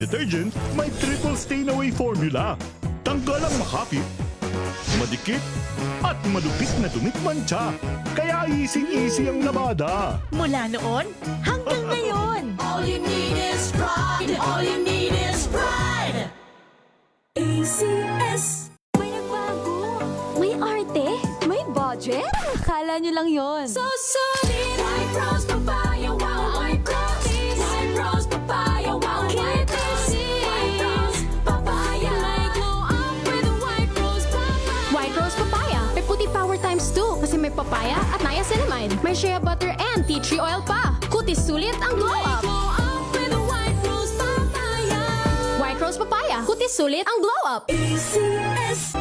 Detergent may triple stain away formula. Tanggal ang makapit, madikit, at malupit na dumit mancha. Kaya easy-easy ang labada. Mula noon hanggang ngayon. All you need is pride. All you need is pride. ACS. May nagbago, may arte, may budget. Akala nyo lang yon. So solid. White rose papaya, wow, white rose. White rose papaya, wow, white rose. White rose papaya. May glow up with a white rose papaya. White Rose Papaya. May puti power times 2 kasi may papaya at niacinamide. May shea butter and tea tree oil pa. Kutis sulit ang glow up. Glow up with a white rose papaya. White Rose Papaya. Kutis sulit ang glow up. ACS.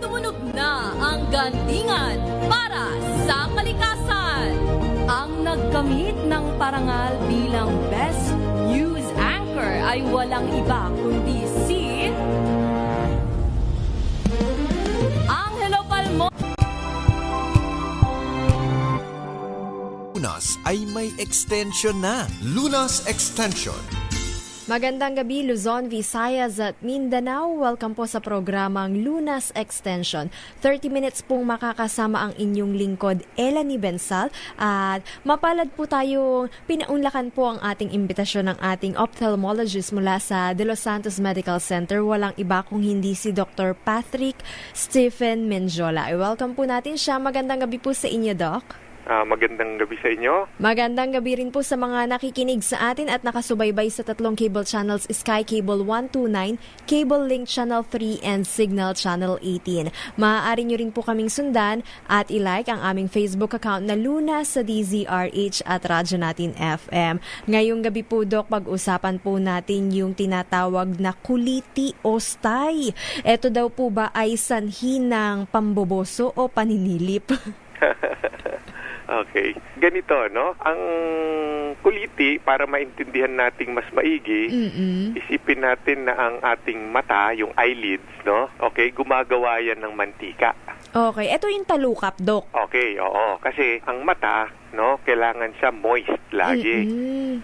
Tumunog na ang gandingan para sa kalikasan. Ang nagkamit ng parangal bilang Best News Anchor ay walang iba kundi si Angelo Palmo. Lunas ay may extension na. Lunas Extension. Magandang gabi Luzon, Visayas at Mindanao. Welcome po sa programang Lunas Extension. 30 minutes pong makakasama ang inyong lingkod, Elanie Bensal. At mapalad po tayong pinaunlakan po ang ating imbitasyon ng ating ophthalmologist mula sa De Los Santos Medical Center. Walang iba kung hindi si Dr. Patrick Stephen Menjola. Welcome po natin siya. Magandang gabi po sa inyo, Doc. Magandang gabi sa inyo. Magandang gabi rin po sa mga nakikinig sa atin at nakasubaybay sa tatlong cable channels, Sky Cable 129, Cable Link Channel 3, and Signal Channel 18. Maaari nyo rin po kaming sundan at ilike ang aming Facebook account na Luna sa DZRH at Radyo Natin FM. Ngayong gabi po, Doc, pag-usapan po natin yung tinatawag na kuliti o stay. Ito daw po ba ay sanhi ng pamboboso o paninilip? Okay. Ganito, no? Ang kuliti, para maintindihan nating mas maigi, isipin natin na ang ating mata, yung eyelids, no? Okay, gumagawa yan ng mantika. Okay, ito yung talukap, Doc. Okay, oo. Kasi ang mata, no, kailangan siya moist lagi.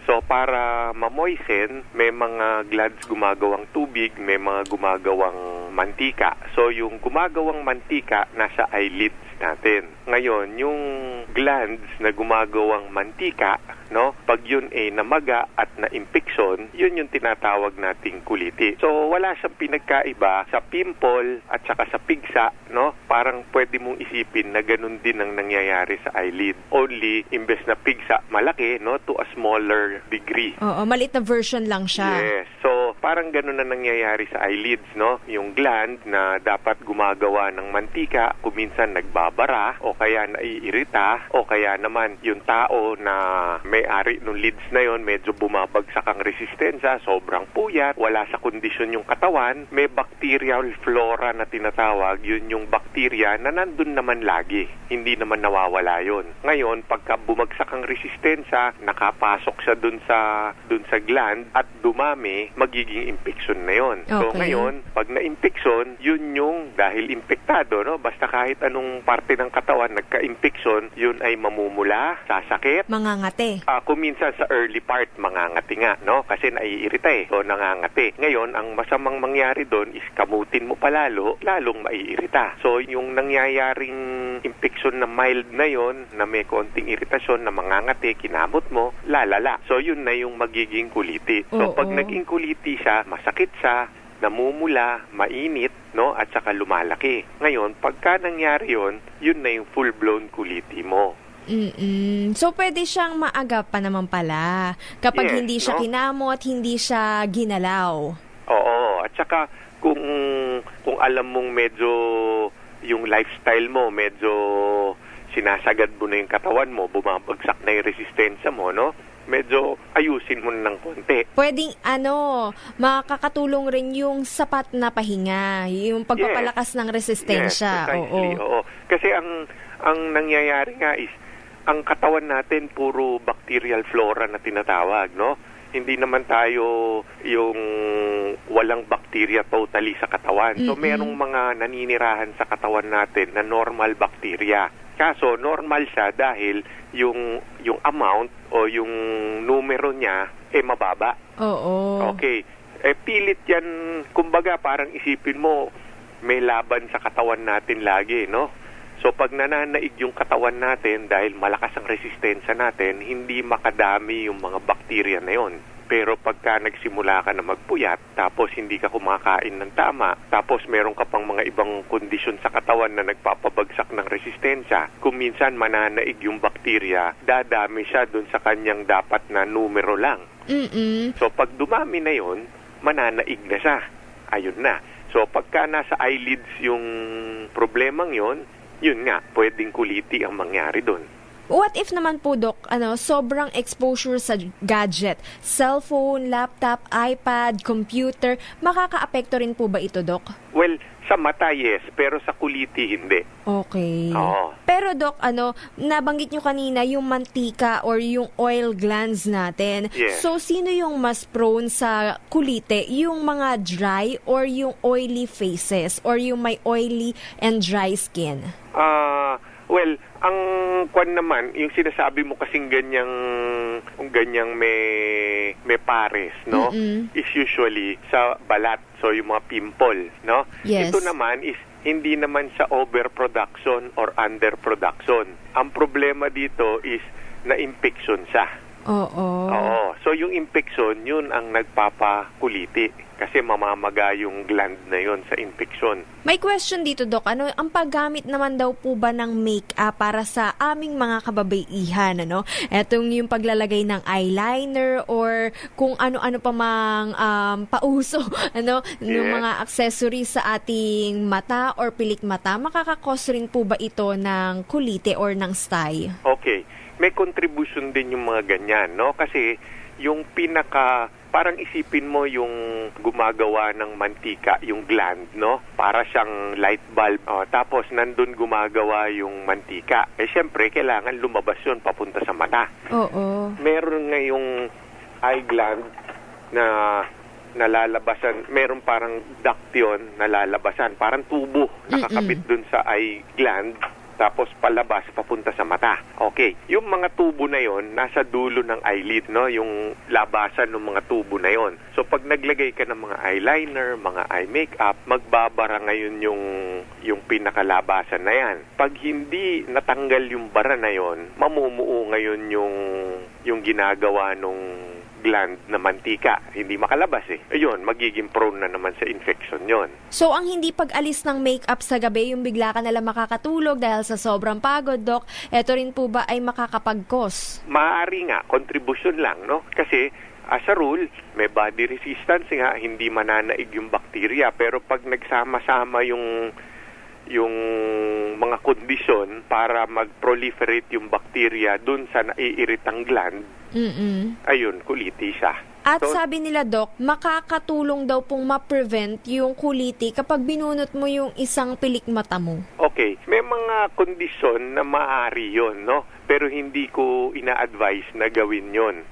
So, para ma-moisten, may mga glands gumagawang tubig, may mga gumagawang mantika. So, yung gumagawang mantika, nasa eyelids natin. Ngayon, yung glands na gumagawang mantika, no, pag yun ay namaga at na-impeksyon, yun yung tinatawag nating kuliti. So, wala siyang pinagkaiba sa pimple at saka sa pigsa, no? Parang pwede mong isipin na ganun din ang nangyayari sa eyelid. Only, imbes na pigsa, malaki, no, to a smaller degree. Oo, maliit na version lang siya. Yes. So, parang ganun na nangyayari sa eyelids, no? Yung gland na dapat gumagawa ng mantika, kuminsan nagbabara, o kaya naiirita, o kaya naman yung tao na may-ari ng lids na yon, medyo bumabagsak ang resistensya, sobrang puyat, wala sa kondisyon yung katawan, may bacterial flora na tinatawag, yun yung bacteria na nandun naman lagi. Hindi naman nawawala yun. Ngayon, pagka bumagsak ang resistensya, nakapasok siya dun sa gland at dumami, magiging infection na yon. So Okay. ngayon, pag na-infection, yun yung dahil infektado, no? Basta kahit anong parte ng katawan nagka-infection, yun ay mamumula, sasakit, Mangangate. kuminsan sa early part, mangangati nga, no? Kasi naiirita eh. So, nangangati. Ngayon, ang masamang mangyari doon is kamutin mo palalo, lalong maiirita. So, yung nangyayaring infection na mild na yon, na may konting iritasyon, na mangangati, kinamot mo, lalala. So, yun na yung magiging kuliti. So, pag naging kuliti siya, masakit siya, namumula, mainit, no? At saka lumalaki. Ngayon, pagka nangyari yun, yun na yung full-blown kuliti mo. So, pwede siyang maagapan naman pala kapag Yes, hindi siya no? kinamot, hindi siya ginalaw. Oo, at saka kung alam mong medyo yung lifestyle mo, medyo sinasagad mo na yung katawan mo, bumabagsak na yung resistensya mo, no? Medyo ayusin mo na ng konti. Pwedeng, makakatulong rin yung sapat na pahinga, yung pagpapalakas ng resistensya. Yes, precisely, oo. Kasi ang nangyayari nga is, ang katawan natin puro bacterial flora na tinatawag, no? Hindi naman tayo yung walang bacteria totally sa katawan. So, merong mga naninirahan sa katawan natin na normal bacteria. Kaso, normal siya dahil yung amount o yung numero niya mababa. Oo. Okay. Pilit yan, kumbaga parang isipin mo, may laban sa katawan natin lagi, no? So pag nananaig yung katawan natin dahil malakas ang resistensya natin, hindi makadami yung mga bakterya na yon. Pero pagka nagsimula ka na magpuyat, tapos hindi ka kumakain ng tama, tapos meron ka pang mga ibang kondisyon sa katawan na nagpapabagsak ng resistensya, kung minsan mananaig yung bakterya, dadami siya dun sa kanyang dapat na numero lang. So pag dumami na yon, mananaig na siya. Ayun na. So pagka nasa eyelids yung problemang yon, yun nga, pwedeng kuliti ang mangyari doon. What if naman po, Dok, sobrang exposure sa gadget, cellphone, laptop, iPad, computer, makakaapekto rin po ba ito, Dok? Well, sa mata, yes, pero sa kuliti, hindi. Okay. Oo. Pero Dok, nabanggit nyo kanina yung mantika or yung oil glands natin. Yes. So, sino yung mas prone sa kulite? Yung mga dry or yung oily faces or yung may oily and dry skin? Well, ang kwan naman, yung sinasabi mo kasing ganyang may pares, no? Is usually sa balat, so yung mga pimple, no? Yes. Ito naman is hindi naman sa overproduction or underproduction. Ang problema dito is na-infection siya. Oo. Oo. So yung infection, yun ang nagpapakuliti. Kasi mamamaga yung gland na yun sa infection. May question dito, Dok. Ang paggamit naman daw po ba ng make-up para sa aming mga kababaihan, Etong yung paglalagay ng eyeliner or kung ano-ano pa mang pauso, ng mga accessories sa ating mata or pilik mata, makakakos rin po ba ito ng kulite or ng stye? Okay. May contribution din yung mga ganyan, no? Kasi yung parang isipin mo yung gumagawa ng mantika, yung gland, no? Para siyang light bulb. Tapos nandun gumagawa yung mantika. Siyempre, kailangan lumabas yun papunta sa mata. Oo. Meron ngayong eye gland na nalalabasan. Meron parang duct yun, nalalabasan. Parang tubo nakakabit dun sa eye gland. Tapos palabas papunta sa mata. Okay. Yung mga tubo na yon nasa dulo ng eyelid, no? Yung labasan ng mga tubo na yon. So pag naglagay ka ng mga eyeliner, mga eye makeup, magbabara ngayon yung pinakalabasan na yan. Pag hindi natanggal yung bara na yon, mamumuo ngayon yung ginagawa nung gland na mantika. Hindi makalabas Ayun, magiging prone na naman sa infection yon. So, ang hindi pag-alis ng makeup sa gabi, yung bigla ka nalang makakatulog dahil sa sobrang pagod, Dok, eto rin po ba ay makakapag-cause? Maaari nga, contribution lang, no? Kasi, as a rule, may body resistance nga, hindi mananaig yung bakterya. Pero pag nagsama-sama yung mga kondisyon para mag-proliferate yung bakterya dun sa naiiritang gland, ayun, kuliti siya. At sabi nila, Dok, makakatulong daw pong ma-prevent yung kuliti kapag binunot mo yung isang pilik mata mo. Okay, may mga kondisyon na maaari yon, no? Pero hindi ko ina-advise na gawin yon.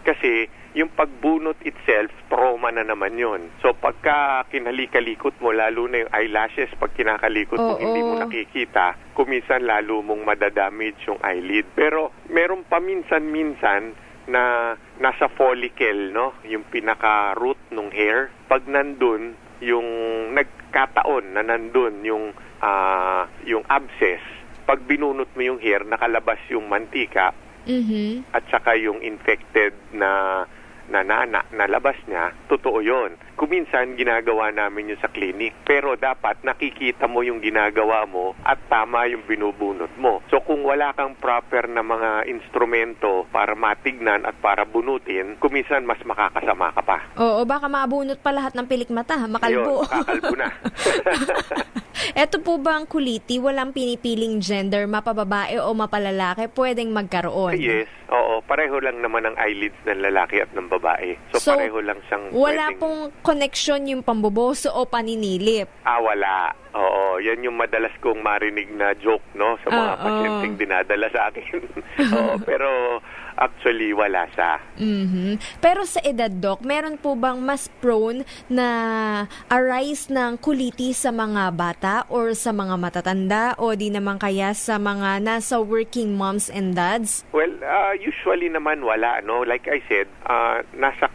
Kasi yung pagbunot itself, trauma na naman yon. So pagka kinalikalikot mo, lalo na yung eyelashes, pag kinakalikot mo, hindi mo nakikita, kuminsan lalo mong madadamage yung eyelid. Pero meron pa minsan-minsan na nasa follicle, no? Yung pinaka-root ng hair. Pag nandun, yung nagkataon na nandun yung abscess, pag binunot mo yung hair, nakalabas yung mantika, at saka yung infected na labas niya, totoo yon. Kuminsan, ginagawa namin yun sa clinic. Pero dapat nakikita mo yung ginagawa mo at tama yung binubunot mo. So kung wala kang proper na mga instrumento para matignan at para bunutin, kuminsan mas makakasama ka pa. Oo, baka mabunot pa lahat ng pilik mata, makalbo. Ayun, kakalbo na. Eto po ba ang kuliti, walang pinipiling gender, mapababae o mapalalaki, pwedeng magkaroon? Yes, oo. Pareho lang naman ang eyelids ng lalaki at ng babae. So pareho lang siyang wala pwedeng... pong connection yung pamboboso o paninilip? Wala. Oo, yan yung madalas kong marinig na joke, no? Sa mga pasyenteng dinadala sa akin. Oo, pero actually wala siya. Mhm. Pero sa edad, Doc, meron po bang mas prone na arise ng colitis sa mga bata or sa mga matatanda o di naman kaya sa mga nasa working moms and dads? Well, usually naman wala, no? Like I said, nasa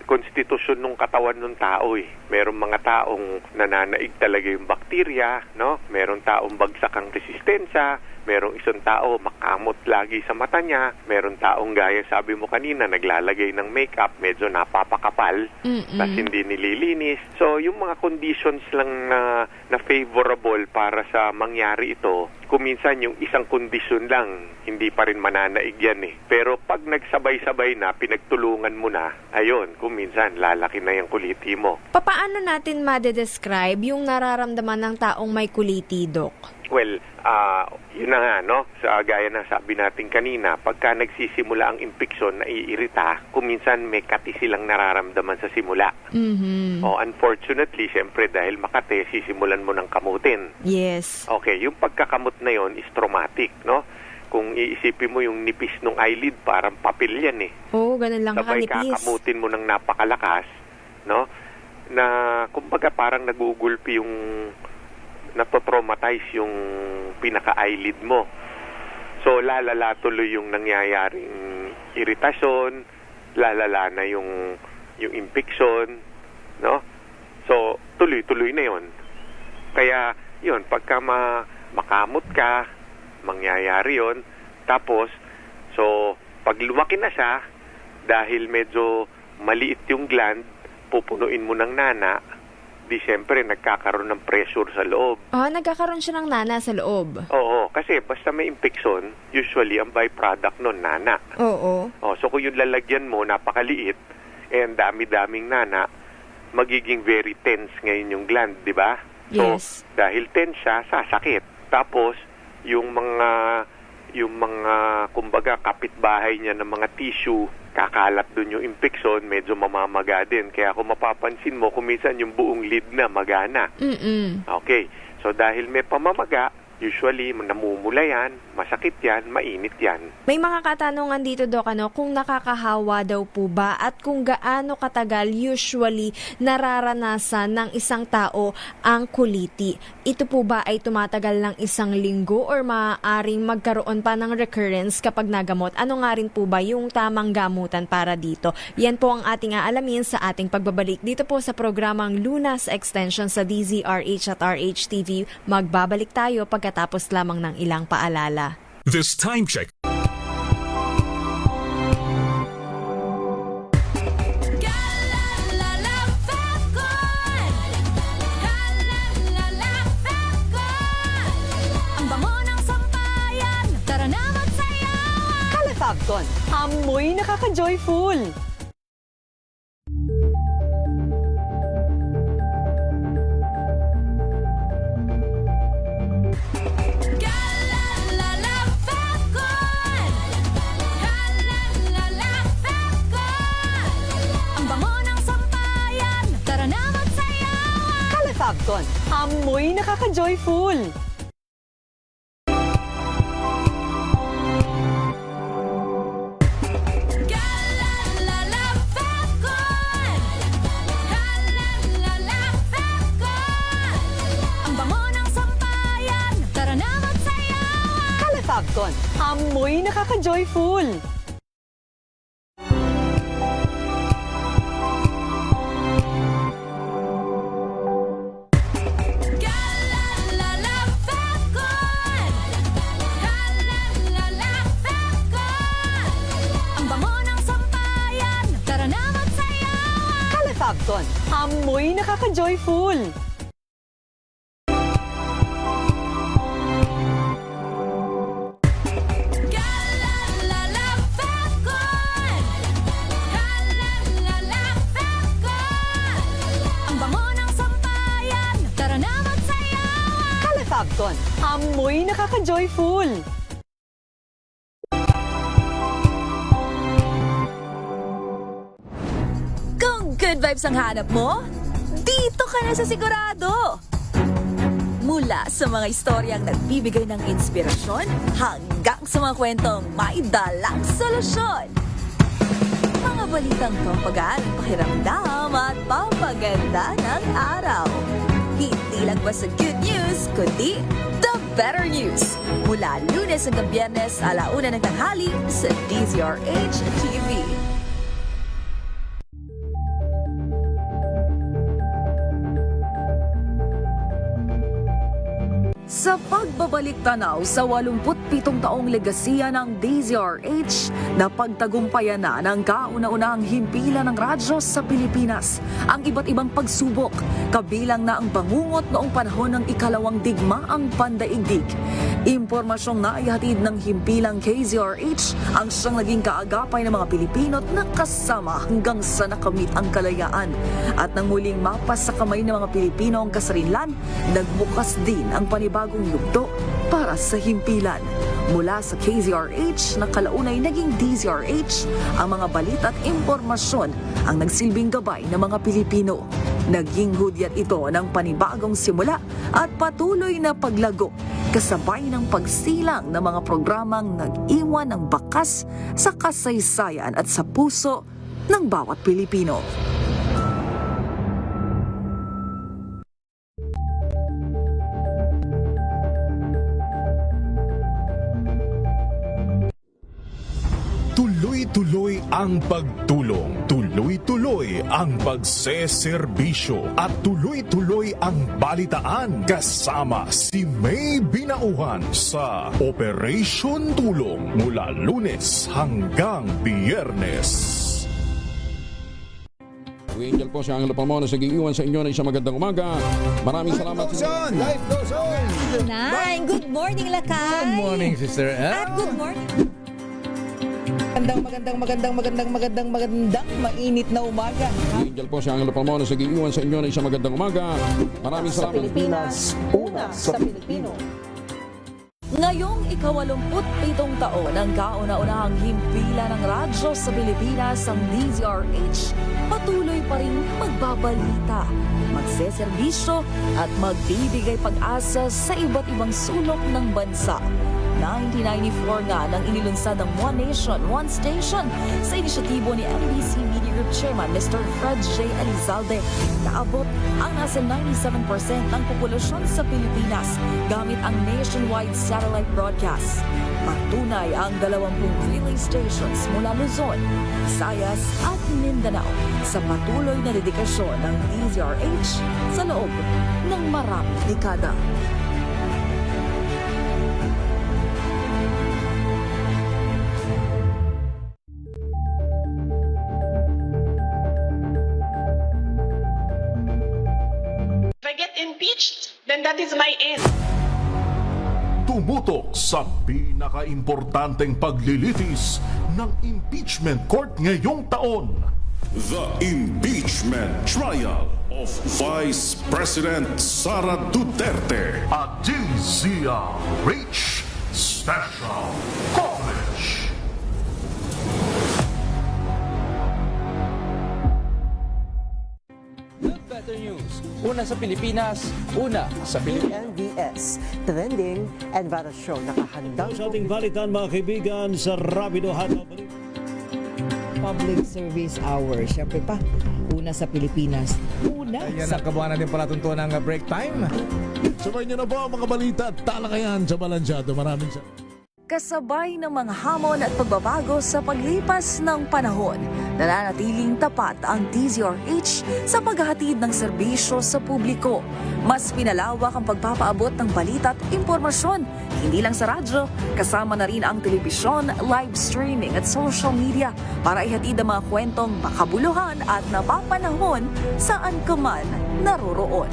konstitusyon ng katawan ng tao eh. Merong mga taong nananaig talaga yung bakterya, no? Merong taong bagsak ang resistensya, merong isang tao makamot lagi sa mata niya, merong taong gaya sabi mo kanina naglalagay ng makeup, medyo napapakapal, tas hindi nililinis. So, yung mga conditions lang na favorable para sa mangyari ito, kuminsan yung isang kondisyon lang, hindi pa rin mananaig yan eh. Pero pag nagsabay-sabay na, pinagtulungan mo na, ayun, kuminsan lalaki na yung kuliti mo. Paano natin madedescribe yung nararamdaman ng taong may kuliti, Doc? Well, yun na nga, no? Gaya na sabi natin kanina, pagka nagsisimula ang impeksyon, naiirita, kuminsan may kati silang nararamdaman sa simula. Unfortunately, siyempre, dahil makati, sisimulan mo ng kamutin. Yes. Okay, yung pagkakamot na yon is traumatic, no? Kung iisipin mo yung nipis ng eyelid, parang papel yan eh. Oo, ganun lang Sabay kanipis. kakamutin mo ng napakalakas, no? Na, kumbaga, parang nagugulpi yung nato-traumatize yung pinaka-eyelid mo. So, lalala tuloy yung nangyayaring iritasyon, lalala na yung infection, no? So, tuloy-tuloy na yon. Kaya, yun, pagka makamot ka, mangyayari yon. Tapos, so, pag lumaki na siya, dahil medyo maliit yung gland, pupunuin mo ng nana, di siyempre nagkakaroon ng pressure sa loob. Nagkakaroon siya ng nana sa loob. Oo, kasi basta may infection, usually ang byproduct nun, nana. Oo. So kung yung lalagyan mo, napakaliit, and dami-daming nana, magiging very tense ngayon yung gland, di ba? So, Yes. dahil tense siya, sasakit. Tapos, yung mga kumbaga kapitbahay niya ng mga tissue, kakalat dun yung infection, medyo mamamaga din. Kaya kung mapapansin mo, kuminsan yung buong lid na magana. Okay. So dahil may pamamaga, usually namumula yan, masakit yan, mainit yan. May mga katanungan dito, Doc, kung nakakahawa daw po ba at kung gaano katagal usually nararanasan ng isang tao ang kuliti. Ito po ba ay tumatagal ng isang linggo or maaaring magkaroon pa ng recurrence kapag nagamot? Ano nga rin po ba yung tamang gamutan para dito? Yan po ang ating aalamin sa ating pagbabalik dito po sa programang Lunas Extension sa DZRH at RHTV. Magbabalik tayo pagkatapos lamang ng ilang paalala. This time check Ang bango ng sampayan, tara na magsayawan. Calefabcon, amoy nakaka-joyful. Ang bango ng sampayan, tara na magsayawan. Calefabcon, amoy nakaka-joyful. Ang bango ng sampayan, tara na magsayawan. Calefabcon, amoy nakaka-joyful. Ang bango ng sampayan, tara na magsayawan. Calefabcon, amoy nakaka-joyful. Ang bango ng sampayan, tara na magsayawan. Calefabcon, amoy nakaka-joyful. Kung good vibes ang hanap mo, dito ka na sa sigurado. Mula sa mga istoryang nagbibigay ng inspirasyon hanggang sa mga kwentong may dalang solusyon. Mga balitang pampagaan, pakiramdam at pampaganda ng araw. Hindi lang ba sa good news, kundi the better news. Mula Lunes hanggang Biyernes, 1:00 ng tanghali sa DZRH TV. Sa pagbabalik tanaw sa 87 taong legasiya ng DZRH, napagtagumpayan na ng kauna-unahang himpilan ng radyo sa Pilipinas ang iba't ibang pagsubok, kabilang na ang bangungot noong panahon ng ikalawang digmaang pandaigdig. Impormasyong naihatid ng himpilang KZRH ang siyang naging kaagapay ng mga Pilipino at nakasama hanggang sa nakamit ang kalayaan. At nang muling mapas sa kamay ng mga Pilipino ang kasarinlan, nagbukas din ang panibagong yugto para sa himpilan. Mula sa KZRH na kalaunay naging DZRH, ang mga balita at impormasyon ang nagsilbing gabay ng mga Pilipino. Naging hudyat ito ng panibagong simula at patuloy na paglago, kasabay ng pagsilang ng mga programang nag-iwan ng bakas sa kasaysayan at sa puso ng bawat Pilipino. Tuloy-tuloy ang pagtulong, tuloy-tuloy ang pagseserbisyo at tuloy-tuloy ang balitaan kasama si May Binauhan sa Operation Tulong mula Lunes hanggang Biyernes. Angel po si Angelo Palmona sa giiwan sa inyo ng isang magandang umaga. Maraming salamat. Life goes on! Nay, good morning, Lakay! Good morning, Sister Ann. At good morning! Magandang mainit na umaga. Angel po si Angelo Palmona sa giiwan sa inyo ng isang magandang umaga. Maraming Sa salamat. Pilipinas, una sa Pilipino. Ngayong ika-87 taon ng kauna-unahang himpilan ng radyo sa Pilipinas ang DZRH, patuloy pa rin magbabalita, magseserbisyo at magbibigay pag-asa sa iba't ibang sulok ng bansa. 1994 nga nang inilunsad ang One Nation, One Station sa inisyatibo ni MBC Media Group Chairman Mr. Fred J. Elizalde. Naabot ang nasa 97% ng populasyon sa Pilipinas gamit ang nationwide satellite broadcast. Patunay ang 20 relay stations mula Luzon, Visayas at Mindanao sa patuloy na dedikasyon ng DZRH sa loob ng maraming dekada. If I get impeached, then that is my end. Tumutok sa pinaka-importanteng paglilitis ng impeachment court ngayong taon. The impeachment trial of Vice President Sara Duterte. A DZRH Special Coverage. Better news. Una sa Pilipinas, una sa Pilipinas. NBS, Trending and Vara Show. Nakahandang Sa ating balitan mga kaibigan sa Rapido Hataw. Public Service Hour. Siyempre pa, una sa Pilipinas. Una Ayan sa ang kabuuan natin palatuntuan ng break time. Sabay niyo na po ang mga balita at talakayan sa Balansyado. Maraming salamat. Kasabay ng mga hamon at pagbabago sa paglipas ng panahon, nananatiling tapat ang DZRH sa paghahatid ng serbisyo sa publiko. Mas pinalawak ang pagpapaabot ng balita at impormasyon, hindi lang sa radyo, kasama na rin ang telebisyon, live streaming at social media para ihatid ang mga kwentong makabuluhan at napapanahon saan ka man naroroon.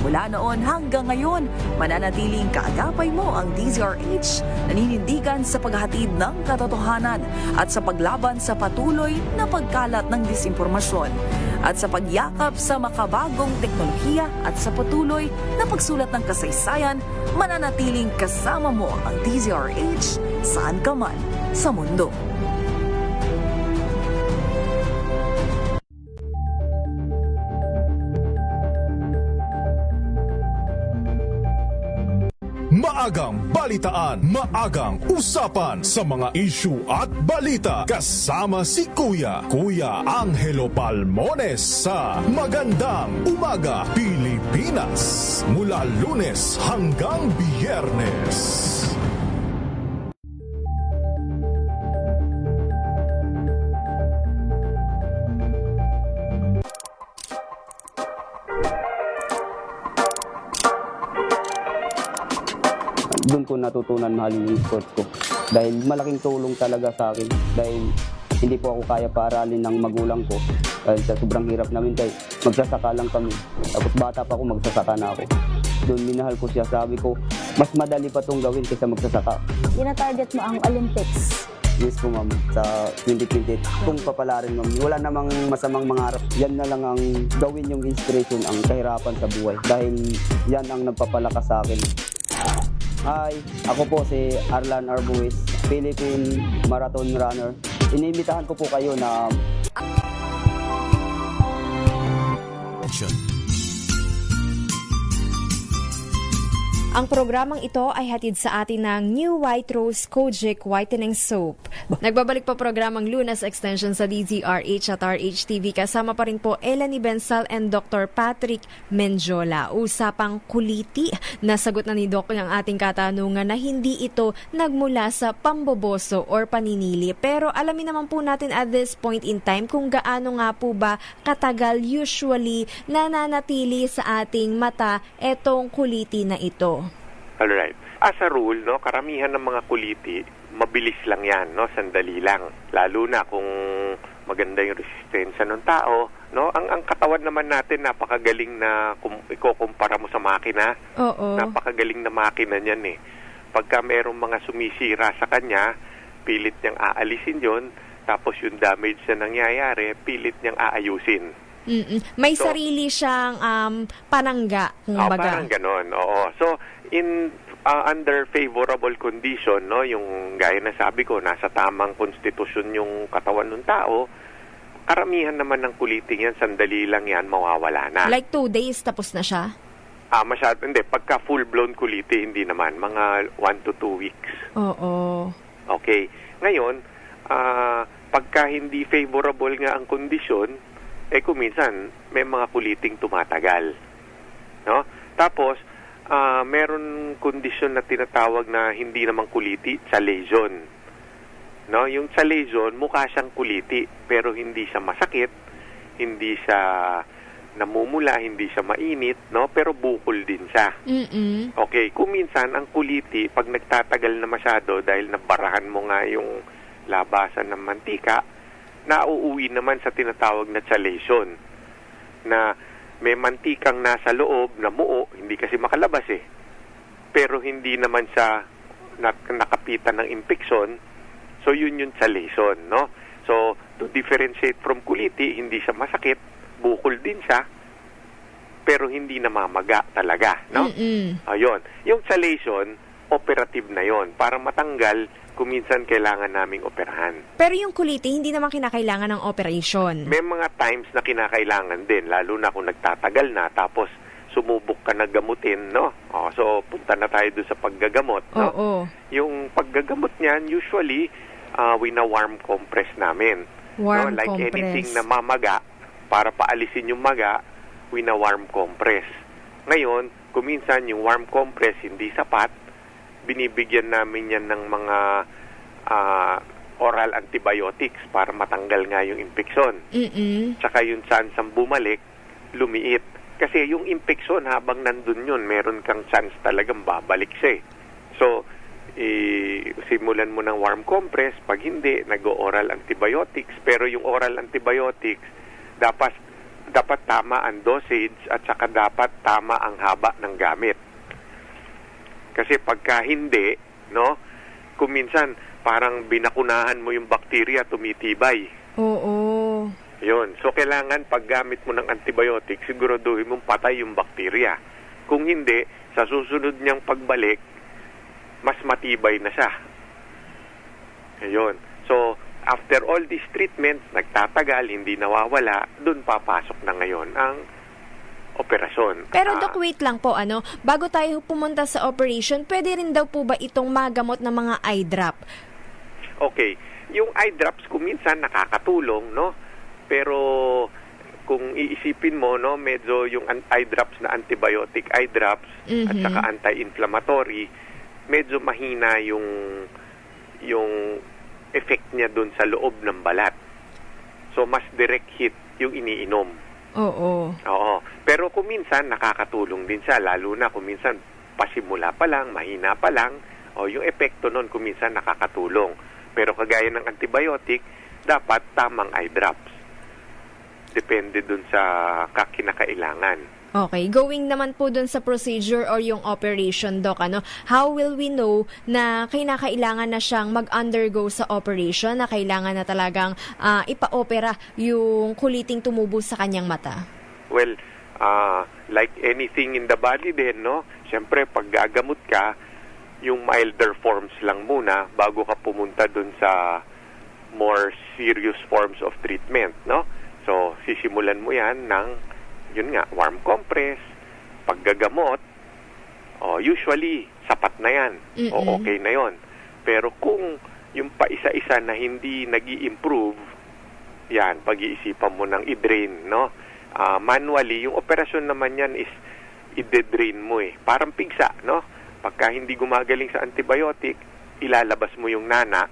Mula noon hanggang ngayon, mananatiling kaagapay mo ang DZRH, naninindigan sa paghahatid ng katotohanan at sa paglaban sa patuloy na pagkalat ng disinformasyon at sa pagyakap sa makabagong teknolohiya at sa patuloy na pagsulat ng kasaysayan, mananatiling kasama mo ang DZRH saan ka man sa mundo. maagang balitaan, maagang usapan sa mga issue at balita. Kasama si Kuya Angelo Palmones sa Magandang Umaga Pilipinas. Mula Lunes hanggang Biyernes. Doon ko natutunan mahalin yung sports ko. Dahil malaking tulong talaga sa akin. Dahil hindi po ako kaya paaralin ng magulang ko. Dahil sa sobrang hirap namin tayo, magsasaka lang kami. Tapos bata pa ako, magsasaka na ako. Doon minahal ko siya. Sabi ko, mas madali pa itong gawin kaysa magsasaka. Ina-target mo ang Olympics. Yes po ma'am, sa 2028. Kung papalarin ma'am, wala namang masamang mangarap. Yan na lang ang gawin yung inspiration, ang kahirapan sa buhay. Dahil yan ang nagpapalakas sa akin. Hi, ako po si Arlan Arbuis, Philippine Marathon Runner. Inimbitahan ko po kayo na... Ang programang ito ay hatid sa atin ng New White Rose Kojic Whitening Soap. Nagbabalik po programang Lunas Extension sa DZRH at RHTV. Kasama pa rin po Elanie Bensal and Dr. Patrick Menjola. Usapang kuliti. Nasagot na ni Doc ang ating katanungan na hindi ito nagmula sa pamboboso or paninili. Pero alamin naman po natin at this point in time kung gaano nga po ba katagal usually nananatili sa ating mata etong kuliti na ito. Alright. As a rule, no, karamihan ng mga kuliti, mabilis lang yan, no, sandali lang. Lalo na kung maganda yung resistensya ng tao, no? Ang katawan naman natin napakagaling na kung ikukumpara mo sa makina. Oo. Napakagaling na makina niyan eh. Pagka merong mga sumisira sa kanya, pilit niyang aalisin 'yon, tapos yung damage na nangyayari, pilit niyang aayusin. May sarili siyang panangga, kumbaga. Parang ganon, oo. So, under favorable condition, no, yung gaya na sabi ko, nasa tamang konstitusyon yung katawan ng tao, karamihan naman ng kuliting yan, sandali lang yan, mawawala na. Like 2 days, tapos na siya? Hindi. Pagka full-blown kuliti, hindi naman. Mga 1 to 2 weeks. Oo. Okay. Ngayon, pagka hindi favorable nga ang kondisyon, kuminsan, may mga kuliting tumatagal. No? Tapos, meron kondisyon na tinatawag na hindi naman kuliti, sa lesion. No? Yung sa lesion, mukha siyang kuliti, pero hindi siya masakit, hindi siya namumula, hindi siya mainit, no? Pero bukol din siya. Okay, kung minsan ang kuliti, pag nagtatagal na masyado dahil nabarahan mo nga yung labasan ng mantika, nauuwi naman sa tinatawag na chalation, na may mantikang nasa loob na muo, hindi kasi makalabas eh. Pero hindi naman siya nakapitan ng impeksyon, so yun yung chalation, no? So, to differentiate from kuliti, hindi siya masakit, bukol din siya, pero hindi namamaga talaga, no? Ayun. Yung chalation, operative na yon. Para matanggal, kuminsan kailangan naming operahan. Pero yung kuliti, hindi naman kinakailangan ng operation. May mga times na kinakailangan din, lalo na kung nagtatagal na, tapos sumubok ka na gamutin, no? So, punta na tayo doon sa paggagamot, no? Oo. Yung paggagamot niyan, usually, wina-warm compress namin. Warm no? Like compress. anything na mamaga, para paalisin yung maga, wina-warm compress. Ngayon, kuminsan yung warm compress hindi sapat, binibigyan namin yan ng mga oral antibiotics para matanggal nga yung impeksyon. Tsaka yung chance ang bumalik, lumiit. Kasi yung impeksyon habang nandun yun, meron kang chance talagang babalik siya. So, simulan mo ng warm compress, pag hindi, nag-oral antibiotics. Pero yung oral antibiotics, dapat tama ang dosage at saka dapat tama ang haba ng gamit. Kasi pagka hindi, no, kuminsan parang binakunahan mo yung bakterya, tumitibay. Oo. Yun. So, kailangan paggamit mo ng antibiotic, siguraduhin mong patay yung bakterya. Kung hindi, sa susunod niyang pagbalik, mas matibay na siya. Ayun. So, after all these treatments, nagtatagal, hindi nawawala, dun papasok na ngayon ang operasyon. Pero Doc, wait lang po, bago tayo pumunta sa operation, pwede rin daw po ba itong magamot ng mga eye drop? Okay, yung eye drops kuminsan nakakatulong, no? Pero kung iisipin mo, no, medyo yung eye drops na antibiotic eye drops at saka anti-inflammatory, medyo mahina yung effect niya dun sa loob ng balat. So, mas direct hit yung iniinom. Oo. Pero kuminsan nakakatulong din siya, lalo na kuminsan pasimula pa lang, mahina pa lang, yung epekto nun kuminsan nakakatulong. Pero kagaya ng antibiotic, dapat tamang eye drops. Depende dun sa kinakailangan. Okay, going naman po dun sa procedure or yung operation, Doc, how will we know na kinakailangan na siyang mag-undergo sa operation, na kailangan na talagang ipa-opera yung kuliting tumubo sa kanyang mata? Well, like anything in the body din, no? Siyempre, pag gagamot ka, yung milder forms lang muna bago ka pumunta dun sa more serious forms of treatment, no? So, sisimulan mo yan ng yun nga, warm compress, paggagamot, usually, sapat na yan. O okay na yon. Pero kung yung paisa-isa na hindi nag-i-improve, yan, pag-iisipan mo ng i-drain, no? Manually, yung operasyon naman yan is i-drain mo Parang pigsa, no? Pagka hindi gumagaling sa antibiotic, ilalabas mo yung nana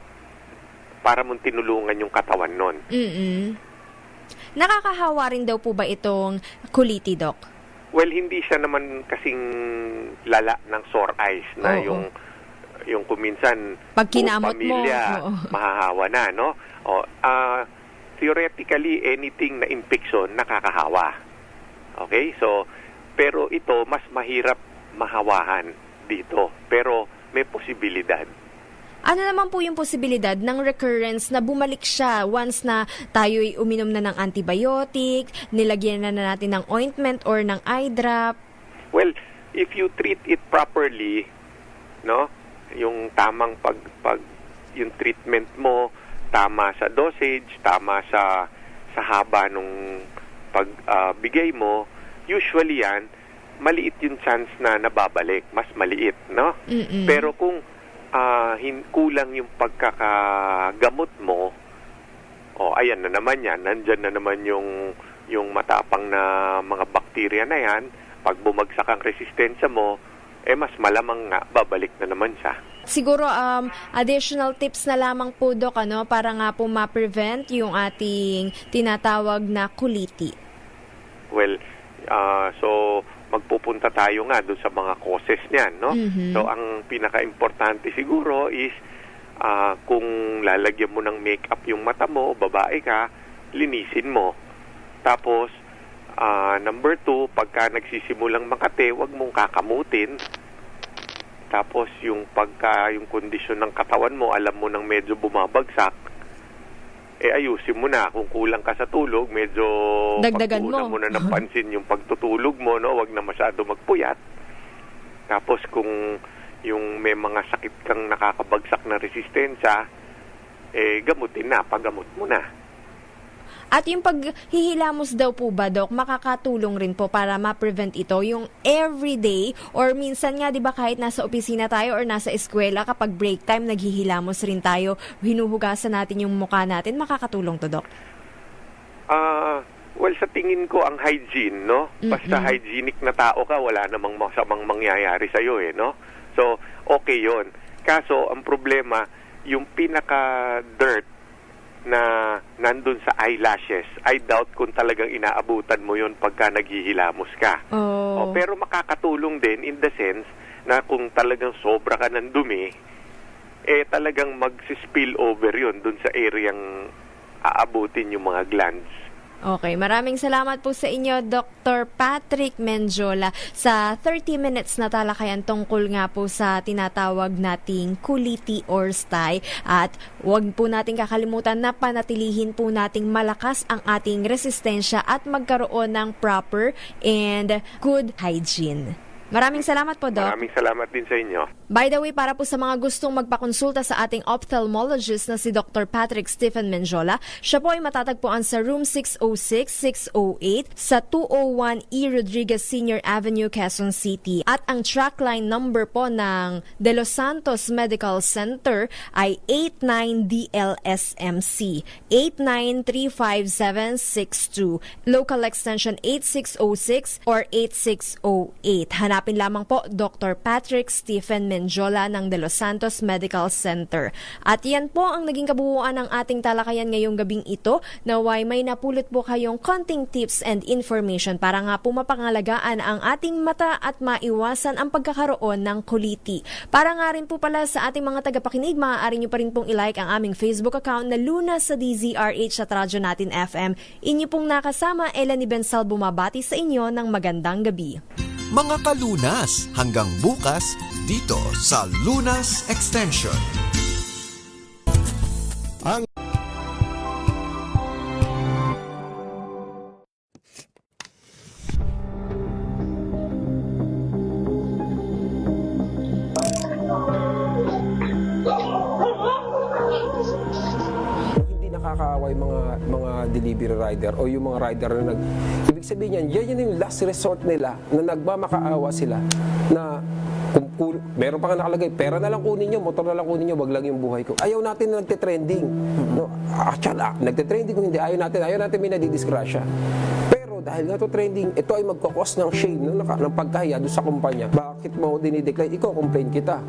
para mong tinulungan yung katawan nun. Nakakahawa rin daw po ba itong kuliti, Doc? Well, hindi siya naman kasing lala ng sore eyes na yung kuminsan pag kinamot pamilya, mahahawa na, no? Theoretically, anything na infection nakakahawa. Okay? So, pero ito, mas mahirap mahawahan dito. Pero may posibilidad. Ano naman po yung posibilidad ng recurrence na bumalik siya once na tayo'y uminom na ng antibiotic, nilagyan na natin ng ointment or ng eye drop? Well, if you treat it properly, no, yung tamang yung treatment mo, tama sa dosage, tama sa haba nung pagbigay mo, usually yan, maliit yung chance na nababalik, mas maliit, no? Pero kung kulang yung pagkakagamot mo, ayan na naman yan, nandyan na naman yung matapang na mga bakterya na yan, pag bumagsak ang resistensya mo, mas malamang nga, babalik na naman siya. Siguro, additional tips na lamang po, Doc, para nga po ma-prevent yung ating tinatawag na kuliti. Well, so magpupunta tayo nga doon sa mga causes niyan, no? So, ang pinaka-importante siguro is kung lalagyan mo ng makeup yung mata mo, babae ka, linisin mo. Tapos, number 2, pagka nagsisimulang makate, wag mong kakamutin. Tapos, yung kondisyon ng katawan mo, alam mo nang medyo bumabagsak, ayusin mo na. Kung kulang ka sa tulog, medyo dagdagan mo na ng pansin yung pagtutulog mo, no? Wag na masyado magpuyat. Tapos kung yung may mga sakit kang nakakabagsak na resistensya, gamutin na, paggamot mo na. At yung paghihilamos daw po ba, Doc, makakatulong rin po para ma-prevent ito, yung everyday, or minsan nga, di ba, kahit nasa opisina tayo or nasa eskwela, kapag break time, naghihilamos rin tayo, hinuhugasan natin yung mukha natin, makakatulong to, Doc? Well, sa tingin ko, ang hygiene, no? Basta hygienic na tao ka, wala namang masamang mangyayari sa'yo, no? So, okay yon. Kaso, ang problema, yung pinaka-dirt na nandun sa eyelashes, I doubt kung talagang inaabutan mo yun pagka naghihilamos ka. Pero makakatulong din in the sense na kung talagang sobra ka ng dumi, talagang mag-spill over yun dun sa areang aabutin yung mga glands. Okay, maraming salamat po sa inyo, Dr. Patrick Menjola, sa 30 minutes na talakayan tungkol nga po sa tinatawag nating kuliti or sty. At huwag po natin kakalimutan na panatilihin po nating malakas ang ating resistensya at magkaroon ng proper and good hygiene. Maraming salamat po, Doc. Maraming salamat din sa inyo. By the way, para po sa mga gustong magpakonsulta sa ating ophthalmologist na si Dr. Patrick Stephen Menjola, siya po ay matatagpuan sa room 606-608 sa 201 E. Rodriguez Sr. Avenue, Quezon City. At ang trackline number po ng De Los Santos Medical Center ay 89DLSMC 89-35762, local extension 8606 or 8608. Hanapin lamang po Dr. Patrick Stephen Menjola ng De Los Santos Medical Center. At yan po ang naging kabuuan ng ating talakayan ngayong gabing ito. Naway may napulot po kayong konting tips and information para nga po mapangalagaan ang ating mata at maiwasan ang pagkakaroon ng kuliti. Para nga rin po pala sa ating mga tagapakinig, maaari nyo pa rin pong ilike ang aming Facebook account na Luna sa DZRH at Radyo Natin FM. Inyo pong nakasama, Elanie Bensal bumabati sa inyo ng magandang gabi. Mga kalunas, hanggang bukas dito sa Lunas Extension. Ang nakakaawa yung mga delivery rider o yung mga rider na ibig sabihin yan yung last resort nila na nagmamakaawa sila na kung meron pa nga nakalagay, pera na lang kunin nyo, motor na lang kunin nyo, wag lang yung buhay ko. Ayaw natin na nagte-trending. No? Actually, nagte-trending kung hindi, ayaw natin may nadidisgrasya. Pero dahil nga to trending, ito ay magkakos ng shame ng pagkahiya doon sa kumpanya. Bakit mo dinidecline? Ikaw, complain kita.